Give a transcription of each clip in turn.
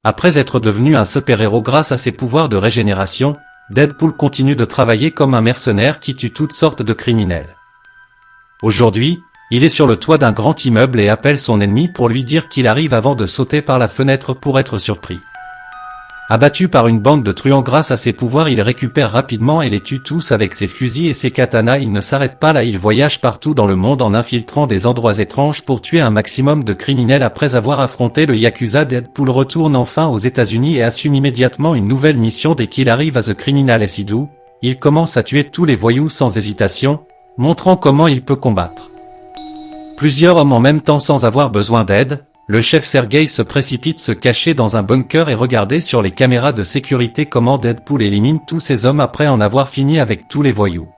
Après être devenu un super-héros grâce à ses pouvoirs de régénération, Deadpool continue de travailler comme un mercenaire qui tue toutes sortes de criminels. Aujourd'hui, il est sur le toit d'un grand immeuble et appelle son ennemi pour lui dire qu'il arrive avant de sauter par la fenêtre pour être surpris. Abattu par une bande de truands grâce à ses pouvoirs, il récupère rapidement et les tue tous avec ses fusils et ses katanas. Il ne s'arrête pas là, il voyage partout dans le monde en infiltrant des endroits étranges pour tuer un maximum de criminels. Après avoir affronté le Yakuza, Deadpool retourne enfin aux États-Unis et assume immédiatement une nouvelle mission. Dès qu'il arrive à The Criminal SID, il commence à tuer tous les voyous sans hésitation, montrant comment il peut combattre plusieurs hommes en même temps sans avoir besoin d'aide. Le chef Sergei se précipite se cacher dans un bunker et regarder sur les caméras de sécurité comment Deadpool élimine tous ces hommes après en avoir fini avec tous les voyous.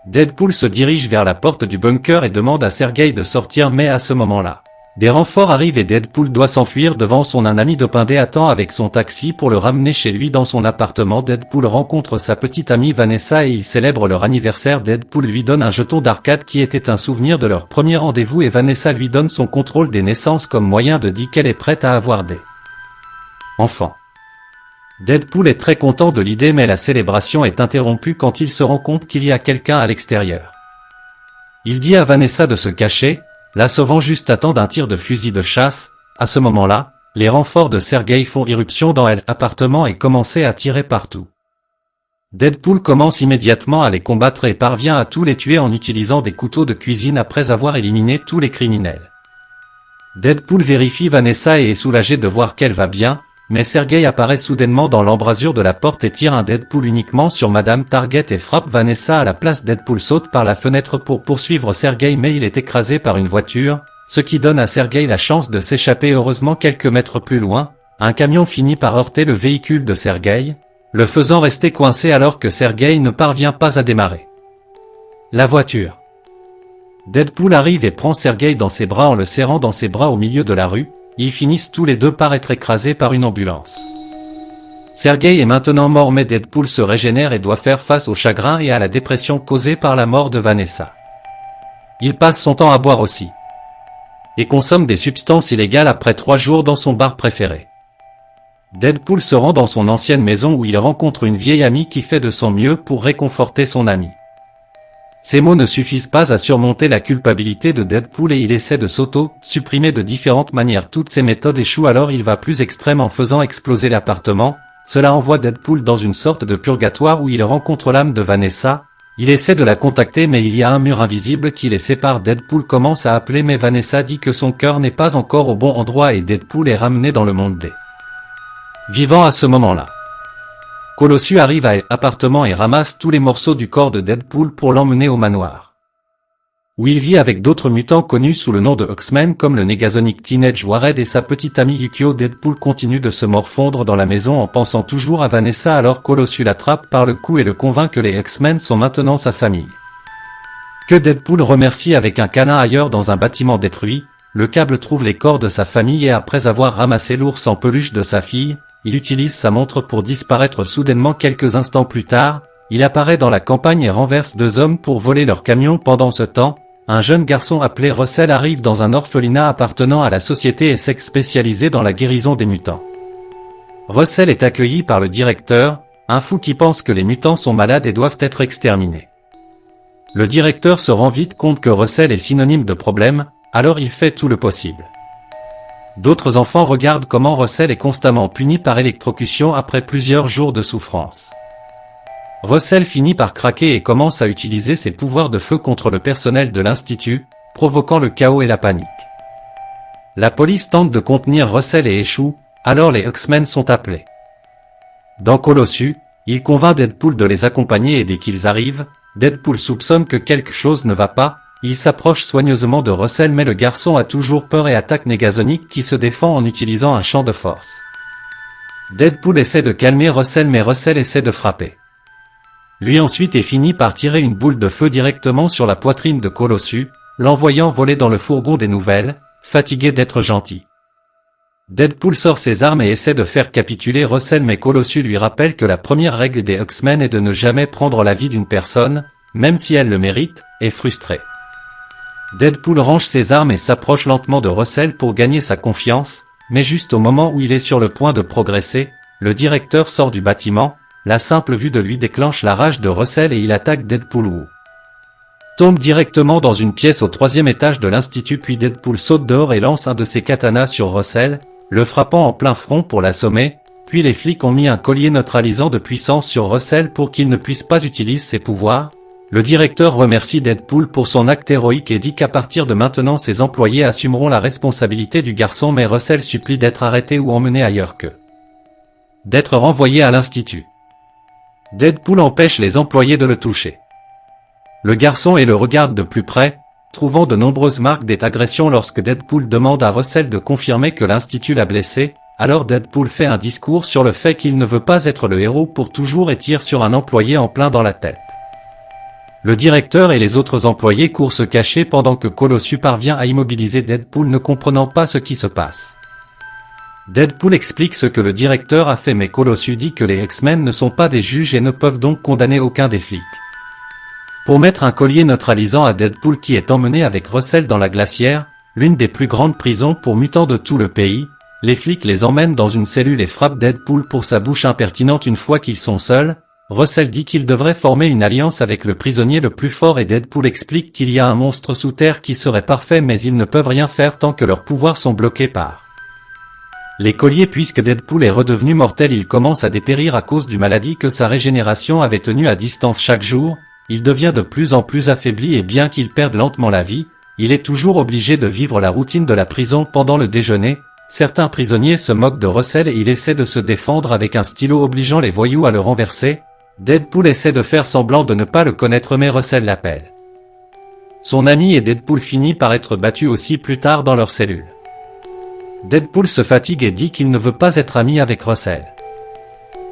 Deadpool se dirige vers la porte du bunker et demande à Sergei de sortir, mais à ce moment-là, des renforts arrivent et Deadpool doit s'enfuir devant un ami. Dopindé attend avec son taxi pour le ramener chez lui dans son appartement. Deadpool rencontre sa petite amie Vanessa et ils célèbrent leur anniversaire. Deadpool lui donne un jeton d'arcade qui était un souvenir de leur premier rendez-vous et Vanessa lui donne son contrôle des naissances comme moyen de dire qu'elle est prête à avoir des enfants. Deadpool est très content de l'idée, mais la célébration est interrompue quand il se rend compte qu'il y a quelqu'un à l'extérieur. Il dit à Vanessa de se cacher, la sauvant juste à temps d'un tir de fusil de chasse. À ce moment-là, les renforts de Sergei font irruption dans l'appartement et commencent à tirer partout. Deadpool commence immédiatement à les combattre et parvient à tous les tuer en utilisant des couteaux de cuisine après avoir éliminé tous les criminels. Deadpool vérifie Vanessa et est soulagé de voir qu'elle va bien, mais Sergei apparaît soudainement dans l'embrasure de la porte et tire un Deadpool uniquement sur Madame Target et frappe Vanessa à la place. Deadpool saute par la fenêtre pour poursuivre Sergei, mais il est écrasé par une voiture, ce qui donne à Sergei la chance de s'échapper. Heureusement, quelques mètres plus loin, un camion finit par heurter le véhicule de Sergei, le faisant rester coincé alors que Sergei ne parvient pas à démarrer la voiture. Deadpool arrive et prend Sergei dans ses bras en le serrant dans ses bras au milieu de la rue. Ils finissent tous les deux par être écrasés par une ambulance. Sergei est maintenant mort, mais Deadpool se régénère et doit faire face au chagrin et à la dépression causée par la mort de Vanessa. Il passe son temps à boire aussi et consomme des substances illégales après 3 jours dans son bar préféré. Deadpool se rend dans son ancienne maison où il rencontre une vieille amie qui fait de son mieux pour réconforter son ami. Ces mots ne suffisent pas à surmonter la culpabilité de Deadpool et il essaie de s'auto-supprimer de différentes manières. Toutes ces méthodes échouent, alors il va plus extrême en faisant exploser l'appartement. Cela envoie Deadpool dans une sorte de purgatoire où il rencontre l'âme de Vanessa. Il essaie de la contacter, mais il y a un mur invisible qui les sépare. Deadpool commence à appeler, mais Vanessa dit que son cœur n'est pas encore au bon endroit et Deadpool est ramené dans le monde des vivants à ce moment-là. Colossus arrive à l'appartement et ramasse tous les morceaux du corps de Deadpool pour l'emmener au manoir, où il vit avec d'autres mutants connus sous le nom de X-Men comme le Negasonic Teenage Warhead et sa petite amie Yukio. Deadpool continue de se morfondre dans la maison en pensant toujours à Vanessa, alors Colossus l'attrape par le cou et le convainc que les X-Men sont maintenant sa famille. Que Deadpool remercie avec un câlin. Ailleurs dans un bâtiment détruit, le Câble trouve les corps de sa famille et après avoir ramassé l'ours en peluche de sa fille, il utilise sa montre pour disparaître soudainement. Quelques instants plus tard, il apparaît dans la campagne et renverse 2 hommes pour voler leur camion. Pendant ce temps, un jeune garçon appelé Russell arrive dans un orphelinat appartenant à la société Essex spécialisée dans la guérison des mutants. Russell est accueilli par le directeur, un fou qui pense que les mutants sont malades et doivent être exterminés. Le directeur se rend vite compte que Russell est synonyme de problème, alors il fait tout le possible. D'autres enfants regardent comment Russell est constamment puni par électrocution après plusieurs jours de souffrance. Russell finit par craquer et commence à utiliser ses pouvoirs de feu contre le personnel de l'Institut, provoquant le chaos et la panique. La police tente de contenir Russell et échoue, alors les X-Men sont appelés. Dans Colossus, il convainc Deadpool de les accompagner et dès qu'ils arrivent, Deadpool soupçonne que quelque chose ne va pas. Il s'approche soigneusement de Russell, mais le garçon a toujours peur et attaque Negasonic qui se défend en utilisant un champ de force. Deadpool essaie de calmer Russell, mais Russell essaie de frapper lui ensuite et finit par tirer une boule de feu directement sur la poitrine de Colossus, l'envoyant voler dans le fourgon des nouvelles, fatigué d'être gentil. Deadpool sort ses armes et essaie de faire capituler Russell, mais Colossus lui rappelle que la première règle des X-Men est de ne jamais prendre la vie d'une personne, même si elle le mérite, et frustré. Deadpool range ses armes et s'approche lentement de Russell pour gagner sa confiance. Mais juste au moment où il est sur le point de progresser, le directeur sort du bâtiment, la simple vue de lui déclenche la rage de Russell et il attaque Deadpool Wu. Tombe directement dans une pièce au 3e étage de l'institut puis Deadpool saute dehors et lance un de ses katanas sur Russell, le frappant en plein front pour l'assommer, puis les flics ont mis un collier neutralisant de puissance sur Russell pour qu'il ne puisse pas utiliser ses pouvoirs. Le directeur remercie Deadpool pour son acte héroïque et dit qu'à partir de maintenant ses employés assumeront la responsabilité du garçon mais Russell supplie d'être arrêté ou emmené ailleurs que d'être renvoyé à l'institut. Deadpool empêche les employés de le toucher. Le garçon le regarde de plus près, trouvant de nombreuses marques d'agression lorsque Deadpool demande à Russell de confirmer que l'institut l'a blessé, alors Deadpool fait un discours sur le fait qu'il ne veut pas être le héros pour toujours et tire sur un employé en plein dans la tête. Le directeur et les autres employés courent se cacher pendant que Colossus parvient à immobiliser Deadpool ne comprenant pas ce qui se passe. Deadpool explique ce que le directeur a fait mais Colossus dit que les X-Men ne sont pas des juges et ne peuvent donc condamner aucun des flics. Pour mettre un collier neutralisant à Deadpool qui est emmené avec Russell dans la glacière, l'une des plus grandes prisons pour mutants de tout le pays, les flics les emmènent dans une cellule et frappent Deadpool pour sa bouche impertinente une fois qu'ils sont seuls. Russell dit qu'il devrait former une alliance avec le prisonnier le plus fort et Deadpool explique qu'il y a un monstre sous terre qui serait parfait mais ils ne peuvent rien faire tant que leurs pouvoirs sont bloqués par les colliers puisque Deadpool est redevenu mortel il commence à dépérir à cause du maladie que sa régénération avait tenu à distance chaque jour, il devient de plus en plus affaibli et bien qu'il perde lentement la vie, il est toujours obligé de vivre la routine de la prison pendant le déjeuner. Certains prisonniers se moquent de Russell et il essaie de se défendre avec un stylo obligeant les voyous à le renverser. Deadpool essaie de faire semblant de ne pas le connaître mais Russell l'appelle son ami et Deadpool finit par être battu aussi plus tard dans leur cellule. Deadpool se fatigue et dit qu'il ne veut pas être ami avec Russell.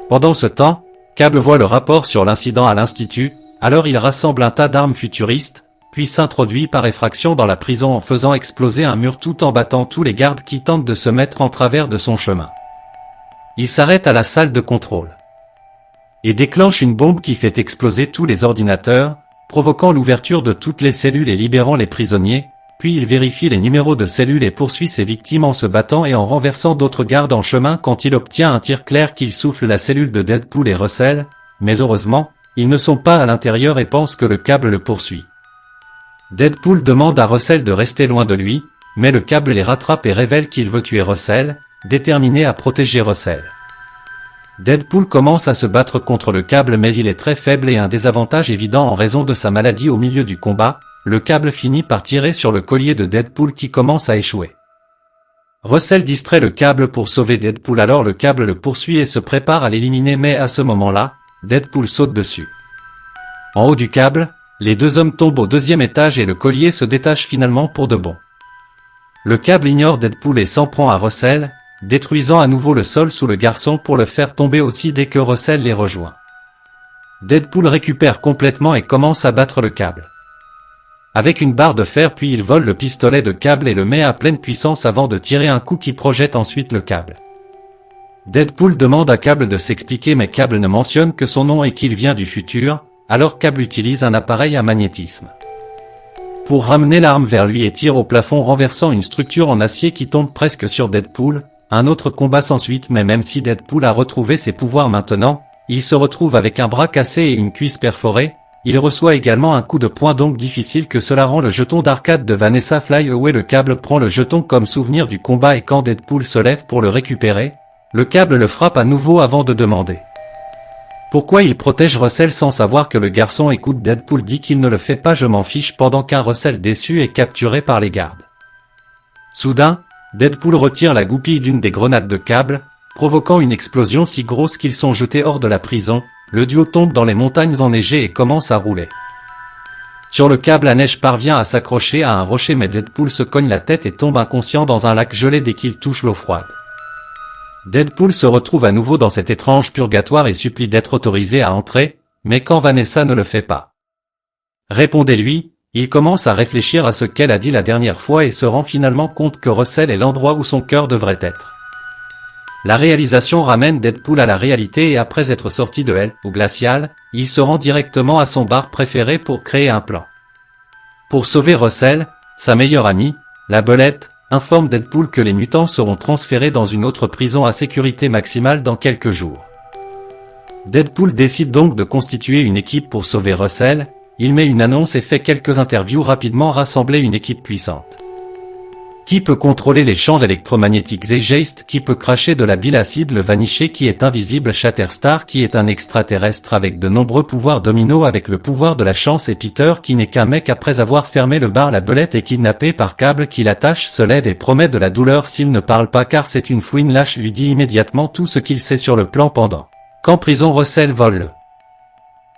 Pendant ce temps, Cable voit le rapport sur l'incident à l'institut, alors il rassemble un tas d'armes futuristes, puis s'introduit par effraction dans la prison en faisant exploser un mur tout en battant tous les gardes qui tentent de se mettre en travers de son chemin. Il s'arrête à la salle de contrôle et déclenche une bombe qui fait exploser tous les ordinateurs, provoquant l'ouverture de toutes les cellules et libérant les prisonniers, puis il vérifie les numéros de cellules et poursuit ses victimes en se battant et en renversant d'autres gardes en chemin quand il obtient un tir clair qu'il souffle la cellule de Deadpool et Russell, mais heureusement, ils ne sont pas à l'intérieur et pensent que le Cable le poursuit. Deadpool demande à Russell de rester loin de lui, mais le Cable les rattrape et révèle qu'il veut tuer Russell, déterminé à protéger Russell. Deadpool commence à se battre contre le Cable mais il est très faible et un désavantage évident en raison de sa maladie au milieu du combat, le Cable finit par tirer sur le collier de Deadpool qui commence à échouer. Russell distrait le Cable pour sauver Deadpool alors le Cable le poursuit et se prépare à l'éliminer mais à ce moment-là, Deadpool saute dessus. En haut du Cable, les deux hommes tombent au 2e étage et le collier se détache finalement pour de bon. Le Cable ignore Deadpool et s'en prend à Russell, détruisant à nouveau le sol sous le garçon pour le faire tomber aussi dès que Russell les rejoint. Deadpool récupère complètement et commence à battre le Cable avec une barre de fer puis il vole le pistolet de Cable et le met à pleine puissance avant de tirer un coup qui projette ensuite le Cable. Deadpool demande à Cable de s'expliquer mais Cable ne mentionne que son nom et qu'il vient du futur, alors Cable utilise un appareil à magnétisme pour ramener l'arme vers lui et tire au plafond renversant une structure en acier qui tombe presque sur Deadpool. Un autre combat s'ensuit mais même si Deadpool a retrouvé ses pouvoirs maintenant, il se retrouve avec un bras cassé et une cuisse perforée, il reçoit également un coup de poing donc difficile que cela rend le jeton d'arcade de Vanessa Fly Away. Le Cable prend le jeton comme souvenir du combat et quand Deadpool se lève pour le récupérer, le Cable le frappe à nouveau avant de demander pourquoi il protège Russell sans savoir que le garçon écoute. Deadpool dit qu'il ne le fait pas je m'en fiche pendant qu'un Russell déçu est capturé par les gardes. Soudain, Deadpool retire la goupille d'une des grenades de Cable, provoquant une explosion si grosse qu'ils sont jetés hors de la prison, le duo tombe dans les montagnes enneigées et commence à rouler. Sur le Cable la neige parvient à s'accrocher à un rocher mais Deadpool se cogne la tête et tombe inconscient dans un lac gelé dès qu'il touche l'eau froide. Deadpool se retrouve à nouveau dans cet étrange purgatoire et supplie d'être autorisé à entrer, mais quand Vanessa ne le fait pas. Répondez-lui, il commence à réfléchir à ce qu'elle a dit la dernière fois et se rend finalement compte que Russell est l'endroit où son cœur devrait être. La réalisation ramène Deadpool à la réalité et après être sorti de Hell ou Glacial, il se rend directement à son bar préféré pour créer un plan. Pour sauver Russell, sa meilleure amie, la Belette, informe Deadpool que les mutants seront transférés dans une autre prison à sécurité maximale dans quelques jours. Deadpool décide donc de constituer une équipe pour sauver Russell, il met une annonce et fait quelques interviews rapidement rassembler une équipe puissante. Qui peut contrôler les champs électromagnétiques Zeitgeist, qui peut cracher de la bile acide, le Vaniché qui est invisible, Shatterstar qui est un extraterrestre avec de nombreux pouvoirs, Domino avec le pouvoir de la chance et Peter qui n'est qu'un mec après avoir fermé le bar, la belette est kidnappée par Cable qui l'attache, se lève et promet de la douleur s'il ne parle pas car c'est une fouine lâche, lui dit immédiatement tout ce qu'il sait sur le plan pendant qu'en prison Russell vole le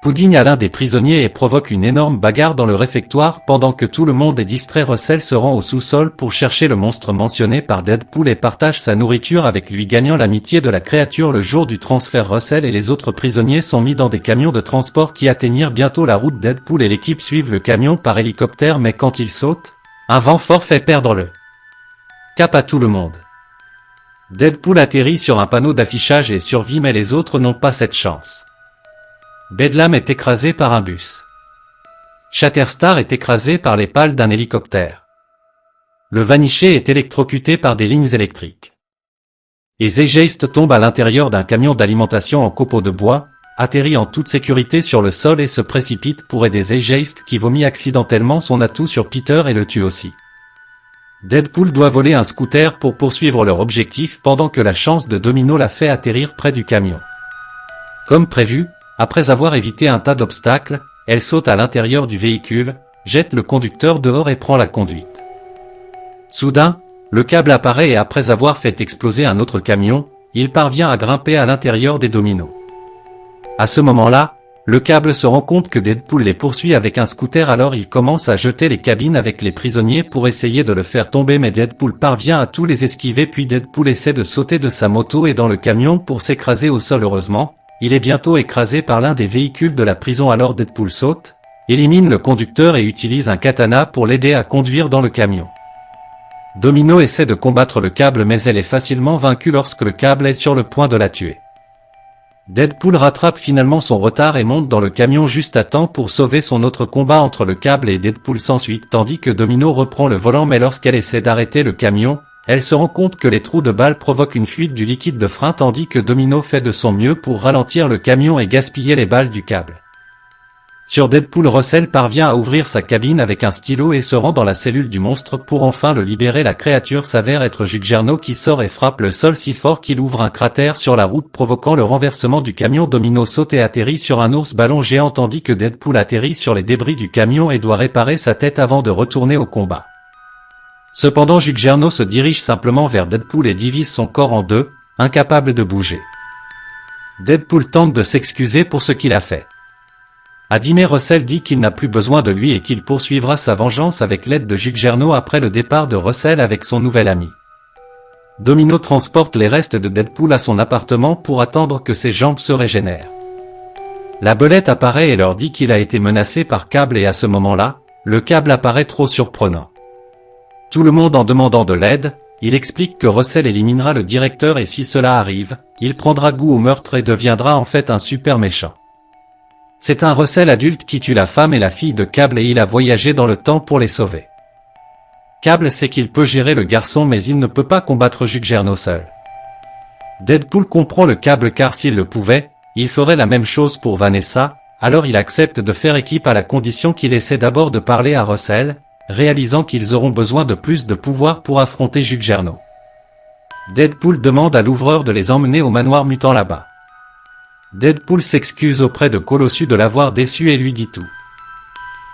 pudding à l'un des prisonniers et provoque une énorme bagarre dans le réfectoire. Pendant que tout le monde est distrait, Russell se rend au sous-sol pour chercher le monstre mentionné par Deadpool et partage sa nourriture avec lui, gagnant l'amitié de la créature. Le jour du transfert, Russell et les autres prisonniers sont mis dans des camions de transport qui atteignirent bientôt la route. Deadpool et l'équipe suivent le camion par hélicoptère, mais quand ils sautent, un vent fort fait perdre le cap à tout le monde. Deadpool atterrit sur un panneau d'affichage et survit, mais les autres n'ont pas cette chance. Bedlam est écrasé par un bus. Shatterstar est écrasé par les pales d'un hélicoptère. Le Vaniché est électrocuté par des lignes électriques. Et Zeitgeist tombe à l'intérieur d'un camion d'alimentation en copeaux de bois, atterrit en toute sécurité sur le sol et se précipite pour aider Zeitgeist qui vomit accidentellement son atout sur Peter et le tue aussi. Deadpool doit voler un scooter pour poursuivre leur objectif pendant que la chance de Domino la fait atterrir près du camion. Comme prévu, après avoir évité un tas d'obstacles, elle saute à l'intérieur du véhicule, jette le conducteur dehors et prend la conduite. Soudain, le Cable apparaît et après avoir fait exploser un autre camion, il parvient à grimper à l'intérieur des dominos. À ce moment-là, le Cable se rend compte que Deadpool les poursuit avec un scooter, alors il commence à jeter les cabines avec les prisonniers pour essayer de le faire tomber, mais Deadpool parvient à tous les esquiver, puis Deadpool essaie de sauter de sa moto et dans le camion pour s'écraser au sol. Heureusement, il est bientôt écrasé par l'un des véhicules de la prison, alors Deadpool saute, élimine le conducteur et utilise un katana pour l'aider à conduire dans le camion. Domino essaie de combattre le Cable, mais elle est facilement vaincue lorsque le Cable est sur le point de la tuer. Deadpool rattrape finalement son retard et monte dans le camion juste à temps pour sauver son autre combat entre le Cable et Deadpool s'ensuit, tandis que Domino reprend le volant, mais lorsqu'elle essaie d'arrêter le camion, elle se rend compte que les trous de balles provoquent une fuite du liquide de frein, tandis que Domino fait de son mieux pour ralentir le camion et gaspiller les balles du Cable. Sur Deadpool, Russell parvient à ouvrir sa cabine avec un stylo et se rend dans la cellule du monstre pour enfin le libérer. La créature s'avère être Juggernaut qui sort et frappe le sol si fort qu'il ouvre un cratère sur la route provoquant le renversement du camion. Domino saute et atterrit sur un ours ballon géant tandis que Deadpool atterrit sur les débris du camion et doit réparer sa tête avant de retourner au combat. Cependant, Juggernaut se dirige simplement vers Deadpool et divise son corps en deux, incapable de bouger. Deadpool tente de s'excuser pour ce qu'il a fait. Mais Russell dit qu'il n'a plus besoin de lui et qu'il poursuivra sa vengeance avec l'aide de Juggernaut après le départ de Russell avec son nouvel ami. Domino transporte les restes de Deadpool à son appartement pour attendre que ses jambes se régénèrent. La belette apparaît et leur dit qu'il a été menacé par Cable et à ce moment-là, le Cable apparaît trop surprenant. Tout le monde en demandant de l'aide, il explique que Russell éliminera le directeur et si cela arrive, il prendra goût au meurtre et deviendra en fait un super méchant. C'est un Russell adulte qui tue la femme et la fille de Cable et il a voyagé dans le temps pour les sauver. Cable sait qu'il peut gérer le garçon mais il ne peut pas combattre Juggernaut seul. Deadpool comprend le Cable car s'il le pouvait, il ferait la même chose pour Vanessa, alors il accepte de faire équipe à la condition qu'il essaie d'abord de parler à Russell, réalisant qu'ils auront besoin de plus de pouvoir pour affronter Juggernaut. Deadpool demande à l'ouvreur de les emmener au manoir mutant là-bas. Deadpool s'excuse auprès de Colossus de l'avoir déçu et lui dit tout.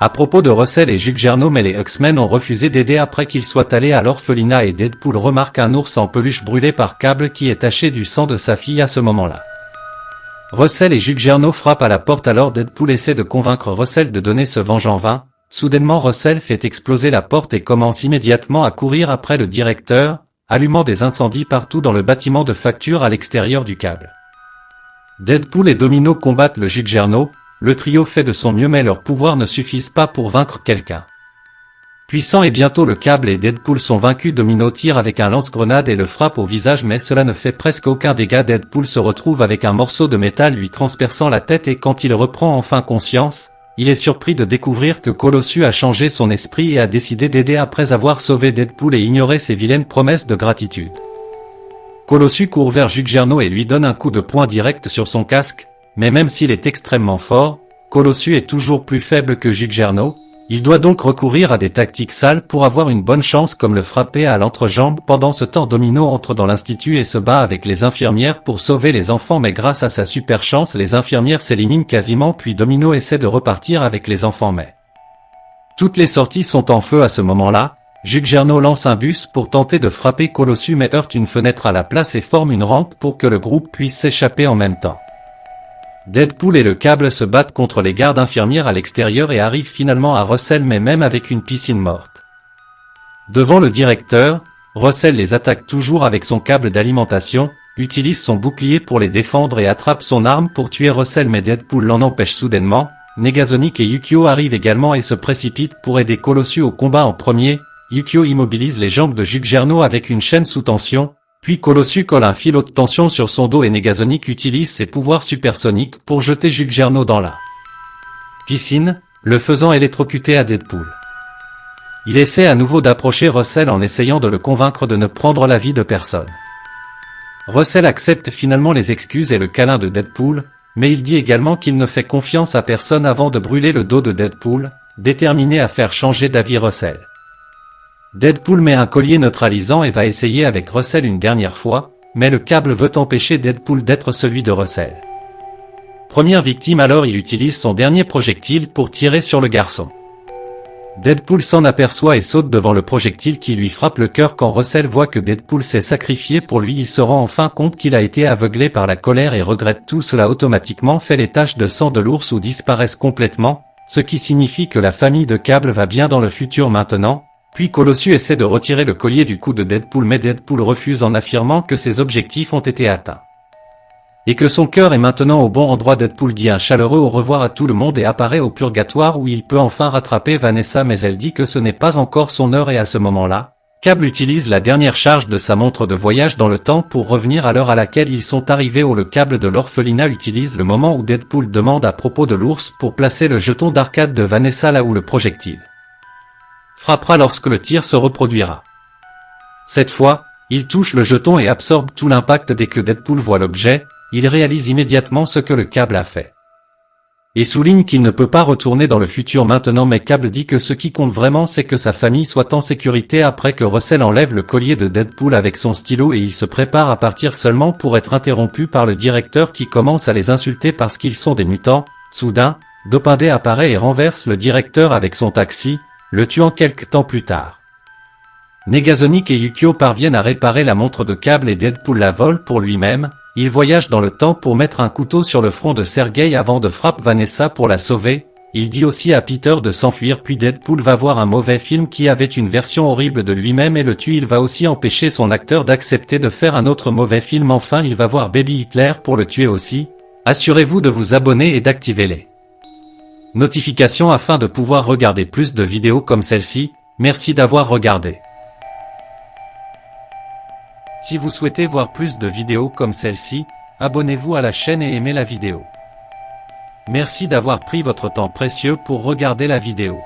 À propos de Russell et Juggernaut, mais les X-Men ont refusé d'aider après qu'ils soient allés à l'orphelinat et Deadpool remarque un ours en peluche brûlé par Cable qui est taché du sang de sa fille à ce moment-là. Russell et Juggernaut frappent à la porte, alors Deadpool essaie de convaincre Russell de donner ce venge en vain. Soudainement Russell fait exploser la porte et commence immédiatement à courir après le directeur, allumant des incendies partout dans le bâtiment de facture à l'extérieur du Cable. Deadpool et Domino combattent le Juggernaut, le trio fait de son mieux mais leurs pouvoirs ne suffisent pas pour vaincre quelqu'un. Puissant et bientôt le Cable et Deadpool sont vaincus. Domino tire avec un lance-grenade et le frappe au visage mais cela ne fait presque aucun dégât. Deadpool se retrouve avec un morceau de métal lui transperçant la tête et quand il reprend enfin conscience, il est surpris de découvrir que Colossus a changé son esprit et a décidé d'aider après avoir sauvé Deadpool et ignoré ses vilaines promesses de gratitude. Colossus court vers Juggernaut et lui donne un coup de poing direct sur son casque, mais même s'il est extrêmement fort, Colossus est toujours plus faible que Juggernaut, il doit donc recourir à des tactiques sales pour avoir une bonne chance comme le frapper à l'entrejambe. Pendant ce temps, Domino entre dans l'institut et se bat avec les infirmières pour sauver les enfants, mais grâce à sa super chance les infirmières s'éliminent quasiment, puis Domino essaie de repartir avec les enfants mais toutes les sorties sont en feu à ce moment-là. Juggernaut lance un bus pour tenter de frapper Colossus mais heurte une fenêtre à la place et forme une rampe pour que le groupe puisse s'échapper en même temps. Deadpool et le Câble se battent contre les gardes infirmières à l'extérieur et arrivent finalement à Russell, mais même avec une piscine morte. Devant le directeur, Russell les attaque toujours avec son câble d'alimentation, utilise son bouclier pour les défendre et attrape son arme pour tuer Russell, mais Deadpool l'en empêche soudainement. Negasonic et Yukio arrivent également et se précipitent pour aider Colossus au combat en premier. Yukio immobilise les jambes de Juggernaut avec une chaîne sous tension, puis Colossus colle un fil haute tension sur son dos et Negasonic utilise ses pouvoirs supersoniques pour jeter Juggernaut dans la piscine, le faisant électrocuter à Deadpool. Il essaie à nouveau d'approcher Russell en essayant de le convaincre de ne prendre la vie de personne. Russell accepte finalement les excuses et le câlin de Deadpool, mais il dit également qu'il ne fait confiance à personne avant de brûler le dos de Deadpool, déterminé à faire changer d'avis Russell. Deadpool met un collier neutralisant et va essayer avec Russell une dernière fois, mais le Câble veut empêcher Deadpool d'être celui de Russell. Première victime, alors il utilise son dernier projectile pour tirer sur le garçon. Deadpool s'en aperçoit et saute devant le projectile qui lui frappe le cœur. Quand Russell voit que Deadpool s'est sacrifié pour lui, il se rend enfin compte qu'il a été aveuglé par la colère et regrette tout cela. Automatiquement fait les taches de sang de l'ours ou disparaissent complètement, ce qui signifie que la famille de Câble va bien dans le futur maintenant. Puis Colossus essaie de retirer le collier du cou de Deadpool, mais Deadpool refuse en affirmant que ses objectifs ont été atteints. Et que son cœur est maintenant au bon endroit. Deadpool dit un chaleureux au revoir à tout le monde et apparaît au purgatoire où il peut enfin rattraper Vanessa, mais elle dit que ce n'est pas encore son heure et à ce moment-là, Câble utilise la dernière charge de sa montre de voyage dans le temps pour revenir à l'heure à laquelle ils sont arrivés. Le Câble de l'orphelinat utilise le moment où Deadpool demande à propos de l'ours pour placer le jeton d'arcade de Vanessa là où le projectile frappera lorsque le tir se reproduira. Cette fois, il touche le jeton et absorbe tout l'impact. Dès que Deadpool voit l'objet, il réalise immédiatement ce que le Câble a fait. Et souligne qu'il ne peut pas retourner dans le futur maintenant, mais Câble dit que ce qui compte vraiment c'est que sa famille soit en sécurité. Après que Russell enlève le collier de Deadpool avec son stylo et il se prépare à partir seulement pour être interrompu par le directeur qui commence à les insulter parce qu'ils sont des mutants. Soudain, Dopindé apparaît et renverse le directeur avec son taxi, le tuant quelques temps plus tard. Negasonic et Yukio parviennent à réparer la montre de Câble et Deadpool la vole pour lui-même. Il voyage dans le temps pour mettre un couteau sur le front de Sergei avant de frapper Vanessa pour la sauver. Il dit aussi à Peter de s'enfuir, puis Deadpool va voir un mauvais film qui avait une version horrible de lui-même et le tue. Il va aussi empêcher son acteur d'accepter de faire un autre mauvais film. Enfin, il va voir Baby Hitler pour le tuer aussi. Assurez-vous de vous abonner et d'activer les notifications afin de pouvoir regarder plus de vidéos comme celle-ci. Merci d'avoir regardé. Si vous souhaitez voir plus de vidéos comme celle-ci, abonnez-vous à la chaîne et aimez la vidéo. Merci d'avoir pris votre temps précieux pour regarder la vidéo.